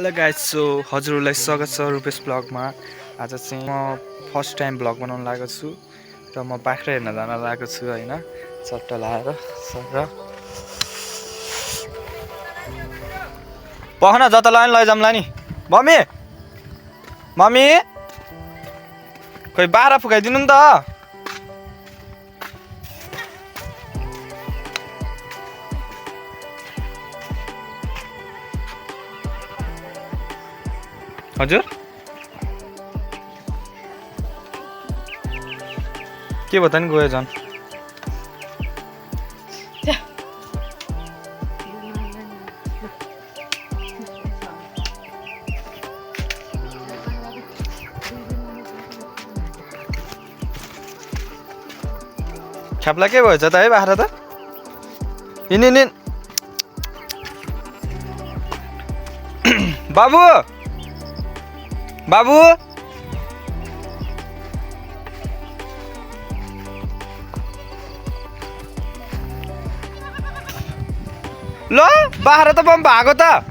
Hello guys, so हजुरहरूलाई स्वागत छ रुपेश ब्लगमा। आज चाहिँ म फर्स्ट टाइम ब्लग बनाउन लागेको छु र म बाख्रा हेर्न जान लागेको छु हैन, सट्टा लाएर सर पखना जता लाइन लैजामला नि। मम्मी मम्मी खोइ बाह्र फुकाइदिनु नि त। हजुर के भयो त नि गयो झन्। ख्याप्ला के भएछ त है बाख्रा त। हिँड बाबु बाबु ल बाख्रा त बम भागो त।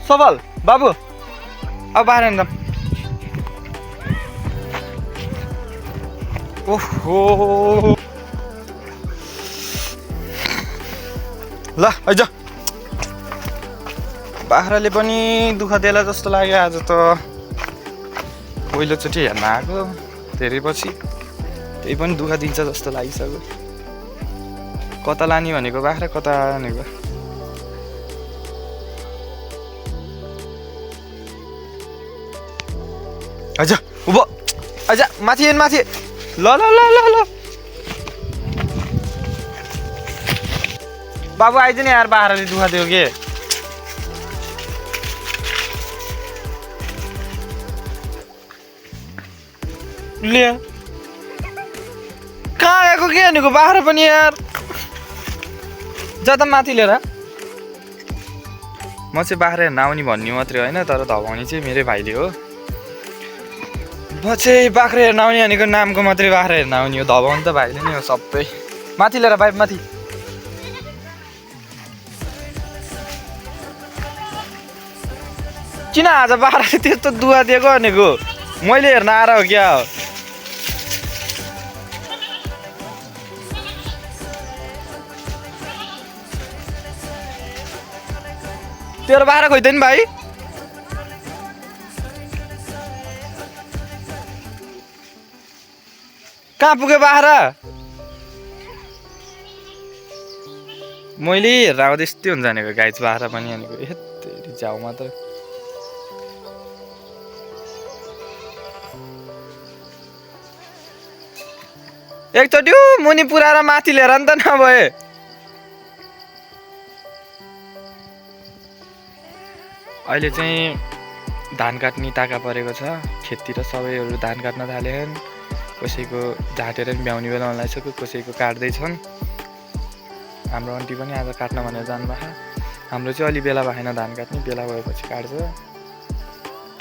सबल बाबु अब बाहिर हिँड्दा। ओहो ल आइज। बाख्राले पनि दुःख देला जस्तो लाग्यो आज त। पहिलोचोटि हेर्न आएको धेरै पछि, त्यही पनि दुःख दिन्छ जस्तो लागिसक्यो। कता लाने भनेको बाख्रा, कता भनेको। आइज उभो आइज, माथि हेर्नु माथि। ल ल ल ल ल बाबु आइज नि यार, बाख्राले दुःख दियो के। ले कहाँ आएको के भनेको बाख्रा पनि यार। जता माथि लिएर। म चाहिँ बाख्रा हेर्न आउने भन्ने मात्रै होइन, तर धपाउने चाहिँ मेरै भाइले हो। म चाहिँ बाख्रा हेर्न आउने भनेको नामको मात्रै बाख्रा हेर्न आउने हो, धपाउने त भाइले नै हो सबै। माथि लिएर भाइ माथि। किन आज बाख्राले त्यस्तो दुःख दिएको भनेको, मैले हेर्न आएर हो क्या हो। तेरो बाख्रा खोइदैन भाइ। कहाँ पुग्यो बाख्रा। मैले हेरेर आउँदा यस्तै हुन्छ भनेको गाइस, बाख्रा पनि भनेको यति जाउ मात्र। एकचोटि मुनि पुऱ्याएर माथि लिएर नि त नभए। अहिले चाहिँ धान काट्ने ताका परेको छ। खेततिर सबैहरू धान काट्न थालेछन्। कसैको झाटेर पनि भ्याउने बेला लागिसक्यो, कसैको काट्दैछन्। हाम्रो आन्टी पनि आज काट्न भनेर जानुभएको। हाम्रो चाहिँ अलि बेला भएन धान काट्ने, बेला भएपछि काट्छ।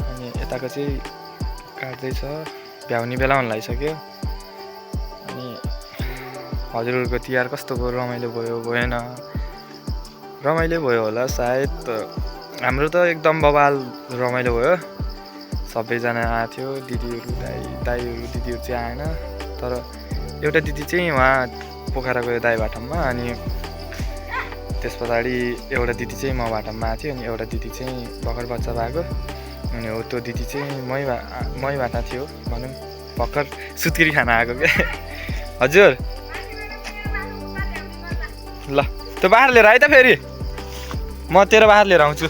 अनि यताको चाहिँ काट्दैछ, भ्याउने बेला हुन लागिसक्यो। अनि हजुरहरूको तिहार कस्तो भयो, रमाइलो भयो भएन? रमाइलो भयो होला सायद। हाम्रो त एकदम बवाल रमाइलो भयो। सबैजना आएको थियो, दिदीहरू दाईहरू दिदीहरू चाहिँ आएन। तर एउटा दिदी चाहिँ उहाँ पोखरा गयो दाईभाटामा, अनि त्यस पछाडि एउटा दिदी चाहिँ म भाटामा आएको थियो। अनि एउटा दिदी चाहिँ भर्खर बच्चा भएको, अनि हो त्यो दिदी चाहिँ मै भाटा थियो भनौँ, भर्खर सुत्केरी खान आएको क्या। हजुर ल त्यो बाख्रा लिएर आइ त, फेरि म तेरो बाख्रा लिएर आउँछु।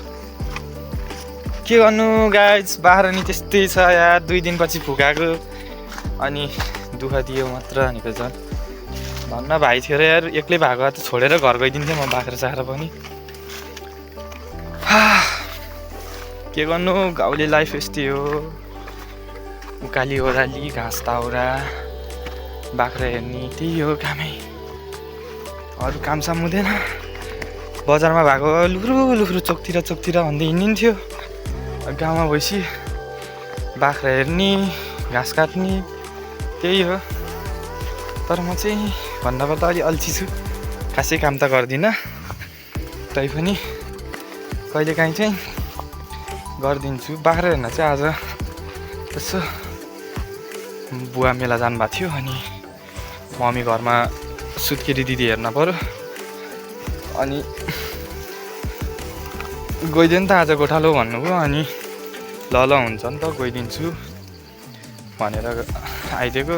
के गर्नु गाइस, बाख्रा नि त्यस्तै छ यार, 2 दिनपछि फुकाएको। अनि दुःख दियो मात्र भनेको झन्। भन्न भाइ थियो र यार, एक्लै भएको त छोडेर घर गइदिन्थेँ म बाख्रा साख्रा पनि। के गर्नु, गाउँले लाइफ यस्तै हो। उकाली ओह्राली घाँस ताउरा बाख्रा हेर्ने, त्यही हो कामै। अरू काम साम हुँदैन। बजारमा भएको लुख्रु चोकतिर भन्दै हिँडिन्थ्यो। गाउँमा भएपछि बाख्रा हेर्ने, घाँस काट्ने, त्यही हो। तर म चाहिँ भन्नुपर्दा अलि अल्छी छु, खासै काम त गर्दिनँ। तैपनि कहिलेकाहीँ चाहिँ गरिदिन्छु। बाख्रा हेर्न चाहिँ आज यसो बुवा मेला जानुभएको थियो अनि मम्मी घरमा सुत्केरी दिदी हेर्न पर्यो अनि गइदियो नि त आज गोठालो भन्नुभयो अनि ल हुन्छ नि त गइदिन्छु भनेर आइदिएको।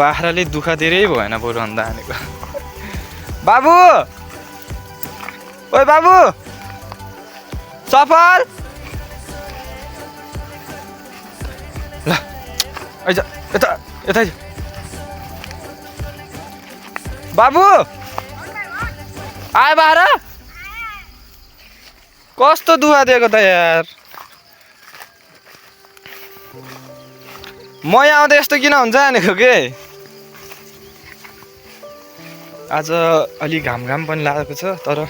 बाख्राले दुःख धेरै भएन बरु अन्त हानेको। बाबु ओइ बाबु सफल ल आइज यता यता बाबु आए बाह्र कस्तो दुःख दिएको त यार। म यहाँ आउँदा यस्तो किन हुन्छ भनेको के। आज अलि घाम पनि लागेको छ तर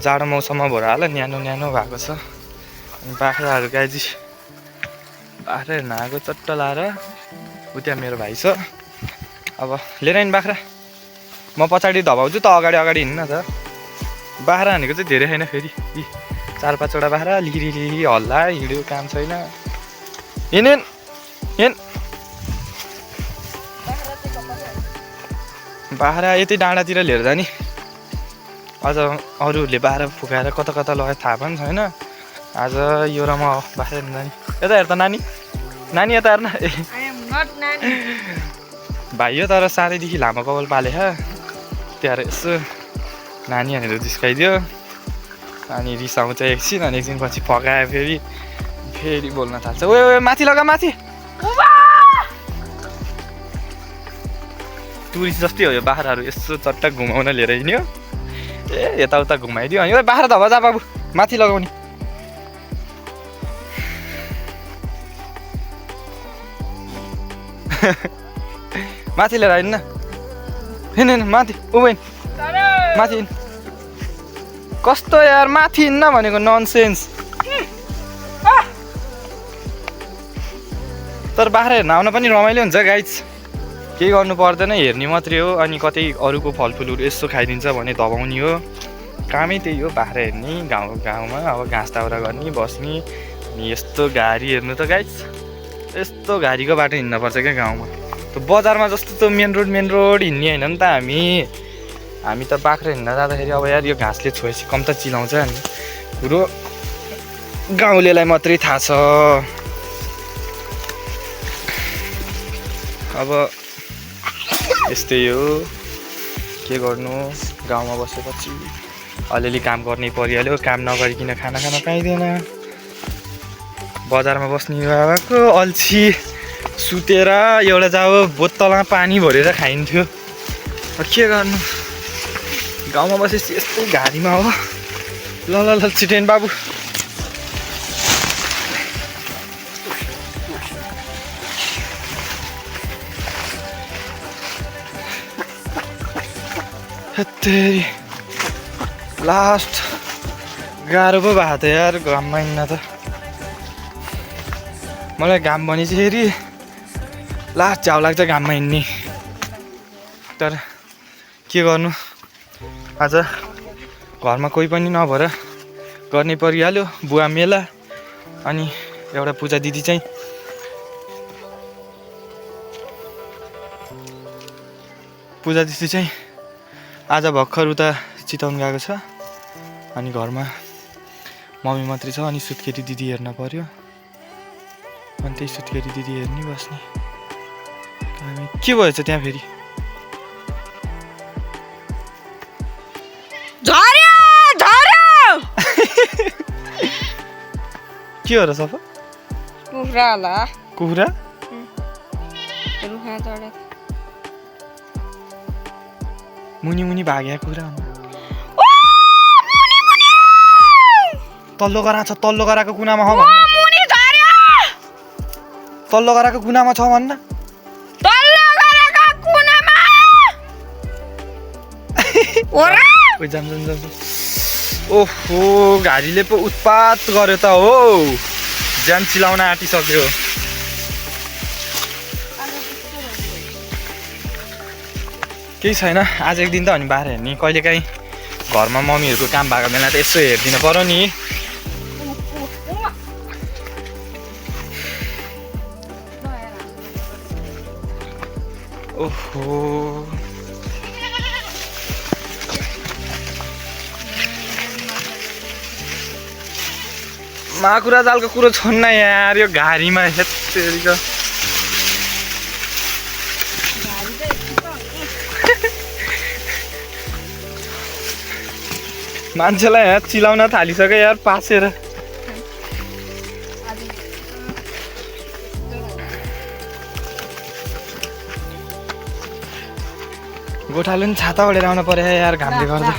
जाडो मौसममा भएर होला न्यानो न्यानो भएको छ। अनि बाख्राहरू गाइजी बाख्रा हेर्न आएको चट्ट लाएर उता मेरो भाइ छ। अब लिएर आइन बाख्रा म पछाडि धपाउँछु त अगाडि अगाडि हिँड्न त। बाख्रा हानेको चाहिँ धेरै छैन फेरि 4-5वटा बाख्रा लिरी हल्ला हिँड्यो काम छैन। हिँड हिँड बाख्रा यति डाँडातिर लिएर जाने। अझ अरूहरूले बाख्रा फुकाएर कता कता लगायो थाहा पनि छैन। आज यो र म बाख्रा हेर्न जाने। यता हेर त नानी नानी यता हेर्न। भाइ हो तर सानैदेखि लामो कपाल पाले त्यहाँ यसो नानी भनेर जिस्काइदियो अनि रिसाउँछ एकछिन अनि एकछिन पछि फकायो फेरि बोल्न थाल्छ। ओ माथि लगा माथि टुरिस्ट जस्तै हो यो बाख्राहरू यसो चट्टा घुमाउन लिएर हिँड्यो ए यताउता घुमाइदियो अनि बाख्रा धपा जा बाबु माथि लगाउने। माथि लिएर हिँड्न हिँड माथि उभै माथि हिँड। कस्तो यार माथि हिँड्न भनेको ननसेन्स। तर बाख्रा हेर्न आउन पनि रमाइलो हुन्छ गाइज। केही गर्नु पर्दैन हेर्ने मात्रै हो अनि कतै अरूको फलफुलहरू यसो खाइदिन्छ भने धपाउने हो। कामै त्यही हो बाख्रा हेर्ने गाउँमा अब घाँस दाउरा गर्ने बस्ने। अनि यस्तो घारी हेर्नु त गाइज यस्तो घारीको बाटो हिँड्नुपर्छ क्या गाउँमा। त बजारमा जस्तो त मेन रोड हिँड्ने होइन नि त हामी त बाख्रा हिँड्न जाँदाखेरि अब यार यो घाँसले छोएपछि कम त चिलाउँछ नि कुरो गाउँलेलाई मात्रै थाहा छ। अब यस्तै हो के गर्नु गाउँमा बसेपछि अलिअलि काम गर्नै परिहाल्यो। काम नगरिकन खाना खान पाइँदैन। बजारमा बस्ने बाबाको अल्छी सुतेर एउटा जाब बोतलमा पानी भरेर खाइन्थ्यो। के गर्नु गाउँमा बसेपछि यस्तै घारीमा हो। ल छिटेन बाबु तेरी लास्ट गाह्रो पो भएको थियो यार घाममा हिँड्न त। मलाई घाम भनेपछि फेरि लास्ट झाउ लाग्छ घाममा हिँड्ने। तर के गर्नु आज घरमा कोही पनि नभएर गर्नै परिहाल्यो। बुवा मेला अनि एउटा पूजा दिदी चाहिँ आज भर्खर उता चिताउनु गएको छ अनि घरमा मम्मी मात्रै छ अनि सुत्केरी दिदी हेर्न पर्यो। अनि त्यही सुत्केरी दिदी हेर्ने बस्ने। के भएछ त्यहाँ फेरि के हो र सफा कुखुरा मुनि भाग्या कुखुरा तल्लो गराको कुनामा हो भन्न। तल्लो गराको कुनामा छ भन्न। ओहो घारीले पो उत्पात गर्यो त हो ज्यान चिलाउन आँटिसक्यो। केही छैन आज एक दिन त अनि बाह्र हेर्ने। कहिलेकाहीँ घरमा मम्मीहरूको काम भएको बेला त यसो हेरिदिनु पर्यो नि। ओहो माकुरा जालको कुरो छोड्न यार, यो घारीमा हेत्तेरिका मान्छेलाई यहाँ चिलाउन थालिसक्यो यार पासेर। गोठाले पनि छाता ओढेर आउनु पर्यो यार घामले गर्दा।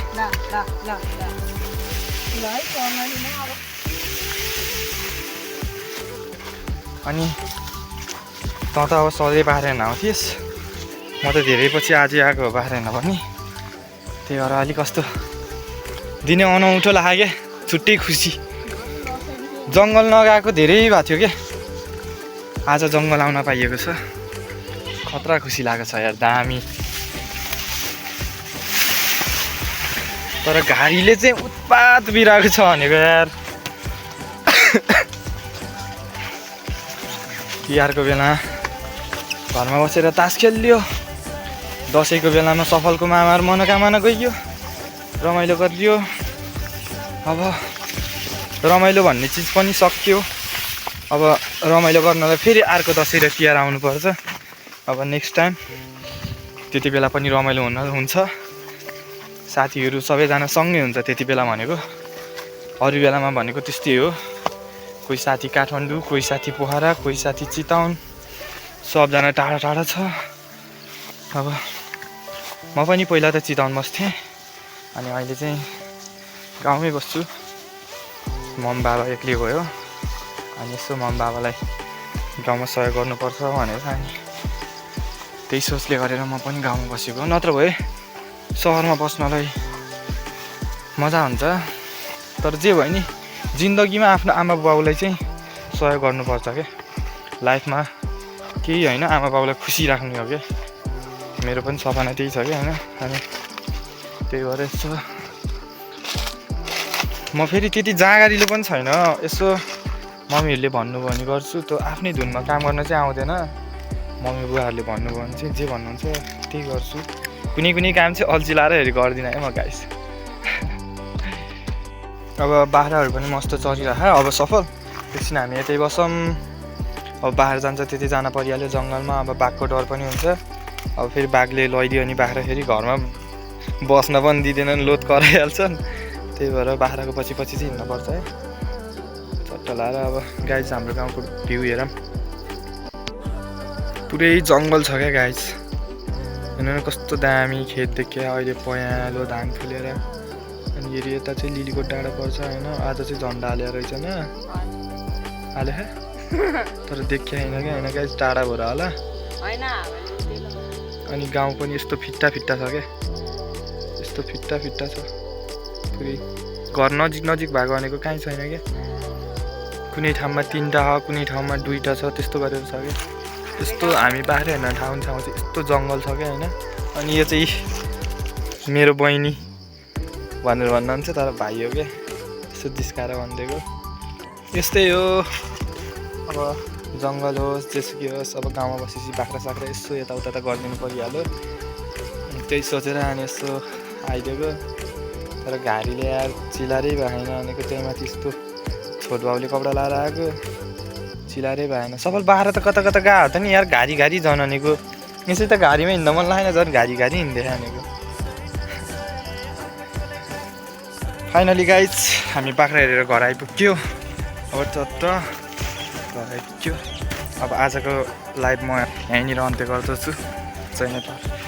अनि त अब सधैँ बाह्र नआउँथिस्, म त धेरै पछि आज आएको हो बाह्र पनि, त्यही भएर अलिक कस्तो दिने अनौठो लाग्यो क्या, छुट्टै खुसी। जङ्गल नगएको धेरै भएको थियो क्या, आज जङ्गल आउन पाइएको छ, खतरा खुसी लागेको छ यार, दामी। तर घारीले चाहिँ उत्पात बिराएको छ भनेको यार। तिहारको बेला घरमा बसेर तास खेलियो, दसैँको बेलामा सफलको मामाहरू मनोकामना गइयो, रमाइलो गरियो। अब रमाइलो भन्ने चिज पनि सकियो, अब रमाइलो गर्नलाई फेरि अर्को दसैँ र तिहार आउनुपर्छ। अब नेक्स्ट टाइम त्यति बेला पनि रमाइलो हुन्छ, साथीहरू सबैजना सँगै हुन्छ त्यति बेला भनेको। अरू बेलामा भनेको त्यस्तै हो, कोही साथी काठमाडौँ, कोही साथी पोखरा, कोही साथी चितवन, सबजना टाढा टाढा छ। अब म पनि पहिला त चितवन बस्थेँ, अनि अहिले चाहिँ गाउँमै बस्छु। मम बाबा एक्लै गयो, अनि यसो मम बाबालाई गाउँमा सहयोग गर्नुपर्छ भनेर, अनि त्यही सोचले गरेर म पनि गाउँमा बसेको। नत्र भए सहरमा बस्नलाई मजा हुन्छ, तर जे भयो नि जिन्दगीमा आफ्नो आमा बाउलाई चाहिँ सहयोग गर्नुपर्छ क्या। लाइफमा केही होइन, आमा बाउलाई खुसी राख्ने हो क्या, मेरो पनि सपना त्यही छ क्या होइन। अनि त्यही भएर यसो म फेरि त्यति जाँगारिलो पनि छैन, यसो मम्मीहरूले भन्नुभयो भने गर्छु, त्यो आफ्नै धुनमा काम गर्न चाहिँ आउँदैन। मम्मी बुवाहरूले भन्नुभयो भने चाहिँ जे भन्नुहुन्छ त्यही गर्छु, कुनै कुनै काम चाहिँ अल्छी लाएर हेरी गर्दिनँ है म गाइस। अब बाख्राहरू पनि मस्त चरिरह, अब सफल एकछिन हामी यतै बसौँ। अब बाख्रा जान्छ त्यति जान परिहाल्यो जङ्गलमा, अब बाघको डर पनि हुन्छ। अब फेरि बाघले लैदियो भने बाख्रा फेरि घरमा बस्न पनि दिँदैनन्, लोत कराइहाल्छन्। त्यही भएर बाख्राको पछि पछि चाहिँ हिँड्नुपर्छ है, चट्ट लाएर। अब गाइस हाम्रो गाउँको भ्यू हेरौँ, पुरै जङ्गल छ क्या गाइस। हेर्नु कस्तो दामी खेत देखियो, अहिले पहेँलो धान फुलेर। अनि हेरि यता चाहिँ लिलीको डाँडा पर्छ होइन, आज चाहिँ झन्डा हालेर रहेछ होइन, हाले तर देखिया होइन क्या होइन गाइस, टाढा भएर होला। अनि गाउँ पनि यस्तो फिट्टा फिट्टा छ क्या, यस्तो फिट्टा फिट्टा छ पुरै। घर नजिक नजिक भएको भनेको कहीँ छैन क्या, कुनै ठाउँमा 3टा छ, कुनै ठाउँमा 2टा छ, त्यस्तो गरेर छ क्या। यस्तो हामी बाख्रा हेर्न ठाउँ चाहिँ यस्तो जङ्गल छ क्या होइन। अनि यो चाहिँ मेरो बहिनी भनेर भन्नुहुन्छ, तर भाइ हो क्या, यस्तो जिस्काएर भनिदिएको। यस्तै हो, अब जङ्गल होस् जेसुकै होस्, अब गाउँमा बसेपछि बाख्रा साख्रा यसो यताउता त गरिदिनु परिहाल्यो, त्यही सोचेर अनि यसो आइदिएको। तर घारीले यार चिलारै भएन भनेको, त्यही माथि यस्तो छोट बाउले कपडा लाएर आएको, चिलारै भएन। सफल बाख्रा त कता कता गएको त नि यार, घारी घारी जनानेको, यसै त घारीमा हिँड्दा मन लागेन, झन् घारी घारी हिँड्दै खानेको। फाइनली गाइज हामी बाख्रा हेरेर घर आइपुग्यो, अब चट्ट घर आइपुग्यो। अब आजको लाइभ म यहीँनिर अन्त्य गर्दछु। जय नेपाल।